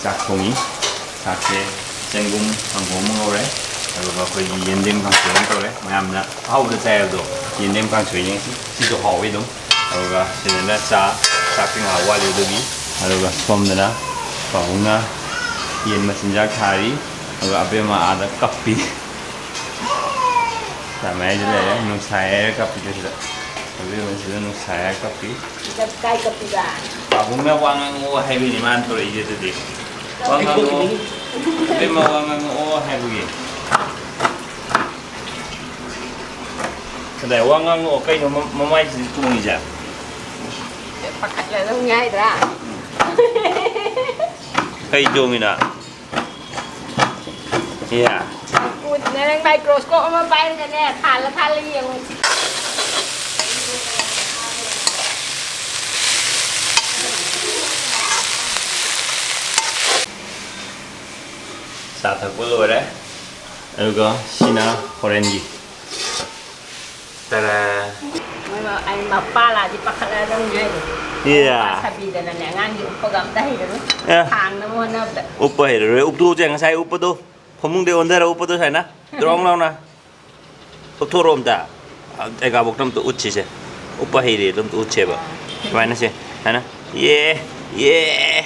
짝꿍이 짝게 쟁금 방법은 오래 그리고 거기 연dem 강추는 그래 뭐냐면 하우드 자야도 연dem 강추는 시도 하위도 그리고 신나 자 짝꿍 하와리도비 그리고 솜드나 방나 연 마신자 카리 그리고 앞에만 아다 커피 자 매일에 누사에 커피 드시다 그리고 지금 누사에 커피 cay cà 방금에 왕은 오 해비니만 또 이제 드디 왕강어 때마 왕강어 해보기 근데 왕강어 cây nó mai gì chung gì chả pakai là nó ngay ra cây chung gì nè yeah cụt này microscope mà bay cái này thà là liền xả thật của rồi đấy 이거 시나 오렌지 따라 anh mà pha là thì pakai là nó ngay iya sabi dan nang ngan yung pagam dahil hàng nó mo na 오빠 해를 옵도 쟁 사이 오빠도 범웅대 온다라 오빠도 사이나 들어온 나오나 도토로 온다 애가 목좀 또 우치세 오빠 해리 좀또 우치해봐 마이너스 하나 예예예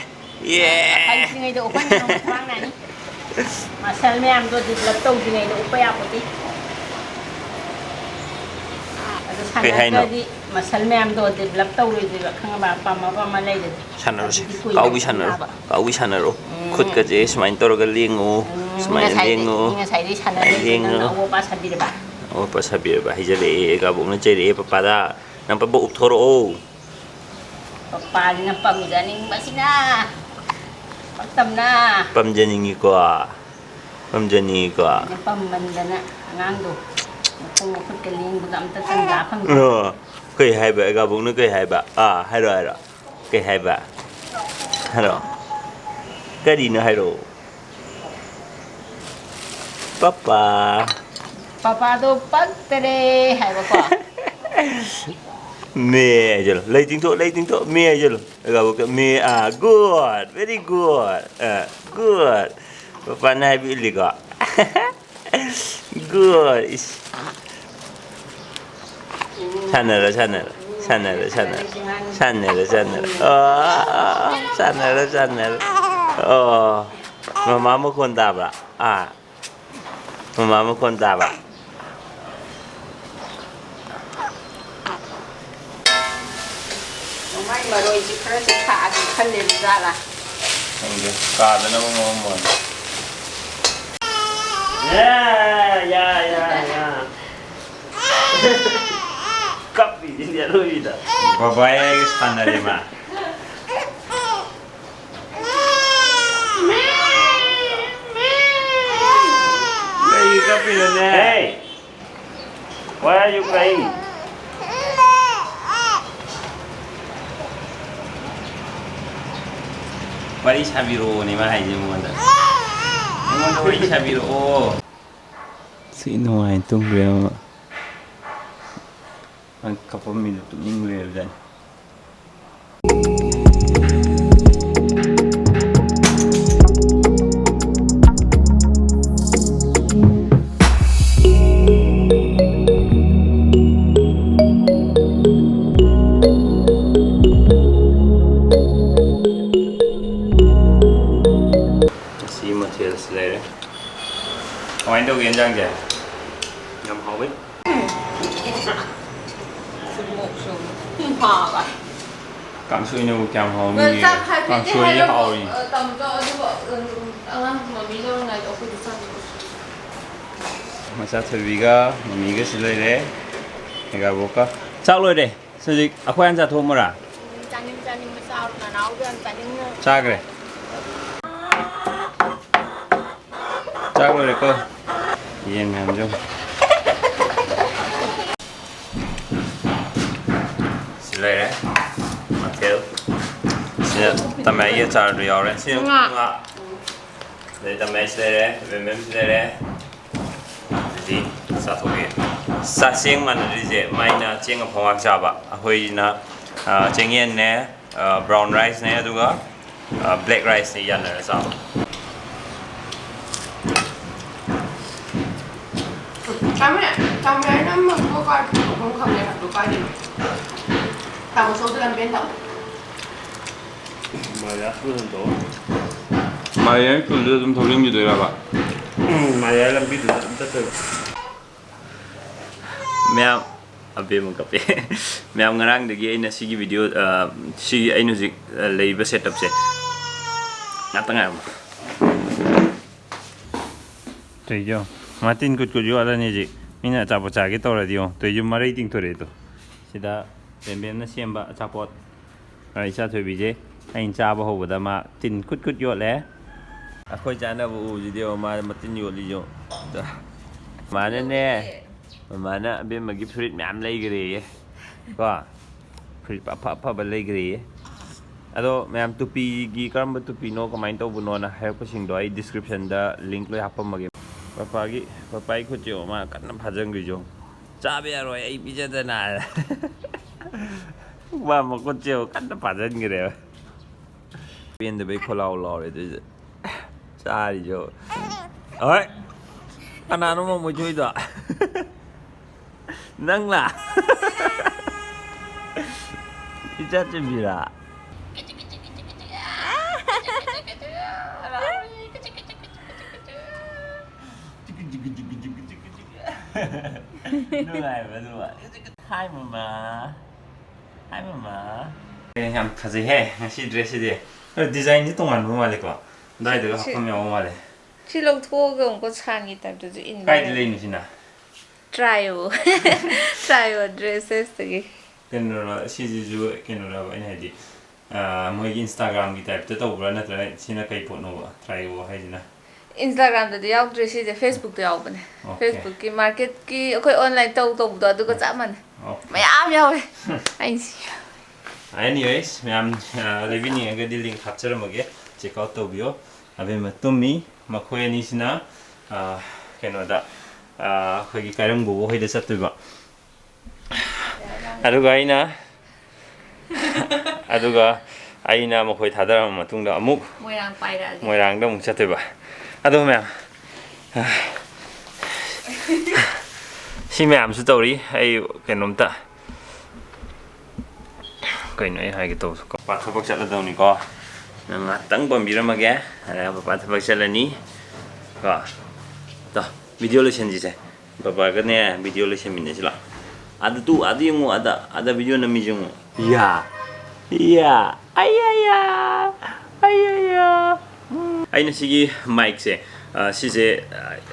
anh xin ngay độ quan trọng khoang này mà sao mấy em tôi thì lập tông thì ngày độ phải áp một tí mà sao mấy em tôi thì lập tông rồi thì không bà mà lấy được 산으로지 까우기 산으로 콧까지 스마인 떨어가 링오 스마인 링오 오빠 사비를 봐 이제 애가 먹는 제리 빠빠다 난 빠빠 옵토로 빠빠 는 빰자닝 맛이나 빰땀나 빰자닝이과 빰자닝이과 빰만다나 ngang không có cái liên của làm ta tăng giá không cái hai bà gặp bụng nó cái hai bà hai rồi cái hai bà rồi cái gì nữa hai rồi papa tu bắt tê hai bà quả mẹ chứ lấy tiếng thuốc mẹ chứ gặp cái mẹ good very good good papa này bị lì cả good 산으로 mama konta ba mama konta ba mai mà rồi chỉ phải thả thì thân liền ra là cả nó ngon ya Kopi dia Ruida. Babai standar ya, Ma. Lagi kopi na. Hey. Why are you crying? Wari Shabiro ni mahal je mo anda. Mo wari Shabiro. Sino ay tung dia. Ang kapamilya ito yung real dyan. See materials later. Kumain daw ganyan dyan. Ngam hawit. Cảm xúc nó kèm hầu như cảm xúc như hầu gì tầm cho vợ mà mình đâu này đâu phải sao mà sao thời vi가 미가 실례래 내가 볼까 짝 rồi đây khoai ăn ra thôi mà à 짜님 sao là nấu cho anh 짜님 자 그래 짝 노래꺼 이해면 좀 실례래 마테오 진짜 담에 이해 잘 요래 신가 네 담에 실례래 웬면 실례래 gì sa thổ biệt sa xiên mà là gì mai là chiên ở phòng ăn ba hồi là chiên yên nè brown rice nè đúng không black rice thì dần là sao trong đấy nó mực có coi không không để được coi đi tao một số tôi làm bên tổng 뭐야 그런 또 마야 그래도 좀 돌림기도 해봐 마야 làm biết được rất là mẹ abe mo kape mẹ ngarang de gi na sigi video sigi ai nu zik leiba setup se natanga thấy chưa Martin kut kut yo ala ni ji mina cha po cha ge to ra dio to ju ma rating to re to sida ben ben na siam ba cha pot ai cha thoi bi je ai cha ba ho ba da ma tin kut kut yo le a khoi cha na bu ji dio ma tin yo li yo ma ne ne mana bên mà cái fruit mẹ lấy cái gì có fruit apa lấy cái gì ado mẹ tupi gi karam tupi no comment to buno na help ko sing doi description da link lo hapa mage papa ko jo ma kan nam phajang ri jo cha be roi ai bi ja da na ba mo ko jo kan nam phajang gi re bên de be kholau lo re de cha ri jo oi ana no mo chui da nâng là đi chết cho gì là nước này và nước hai mà 그냥 가지 해 시드레시디 디자인이 동안 뭐 말일 거야 나이도 합하면 뭐 말해 실로 투어가 온거 창이 때도 있는 가이드라인이 지나 trial dresses tagi 그노라 시즈주 그노라 이네디 뭐기 인스타그램 기 타입 또 오브라 나트라 시나 카이 포노 트라이오 하이지나 Instagram da yaw dress de Facebook da yaw bane Facebook ki market ki akoi online tau tau da du ko cha man mayam yaw ai si anyways ma'am 레비니 अगर the link 합쳐를 먹게 check out 또비요 아베 맞또미 마코에 니시나 캐노다 거기 가령 보고 해도 샀더고 아두가 아이나 뭐 거의 다 달아면 맞둥도 아묵 모이랑도 묵 샀더봐 아두면 심해 암수 떠오리 아이 걔놈다 cái này hai cái tổ bà thôi bác sẽ là đâu này co tấn bom gì đó mà ghé bà thôi bác sẽ là ní có đó video lấy xem gì thế bà cái này video lấy xem mình đấy chứ là ada yang mau ada video nami jeng iya ayaya ai nasi mic se sise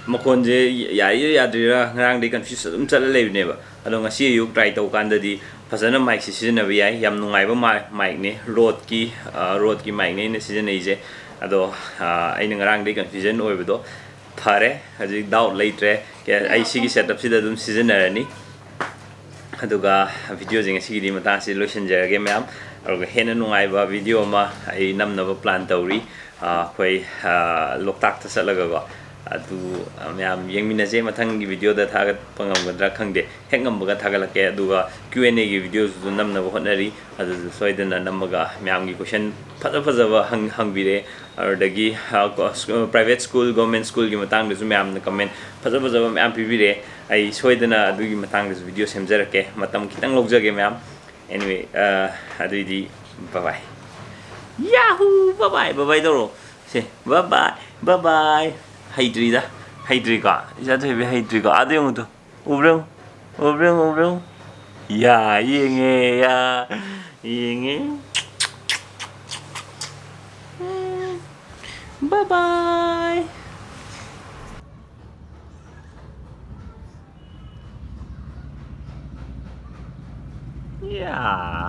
makon je ya dira ngang di confuse chala lebne ba ado ngasi yuk try tau kan di phasana mic si sijana bi ai yam nungai ba mic ni road ki mic ni sijana je ado ai ngang di confusion oi ba do phare haji doubt laitre ke ai sigi setup sida dum sijana ni aduga video jeng sigi di mata si lotion jage ma'am aduga hena nungai ba video ma ai namna ba plan tauri khoi loktak ta salaga go adu ma'am yengmina je mathang gi video da thagat pangam gadra khangde hengam baga thagalake aduga Q&A gi videos du namna ba honari adu soidana namaga ma'am gi question faja ba hangbire ardagi private school government school gi matang du ma'am na comment faja ba ma'am pibire ai soidana adu gi matang du video semjarake matam kitang logjage ma'am anyway adu bye bye Yahoo! Bye bye đâu rồi? Say bye bye. Haydri ka. Isa to be haydri ka. Ado yung to. Ubrong. Ya, yenge. Bye bye. Yeah.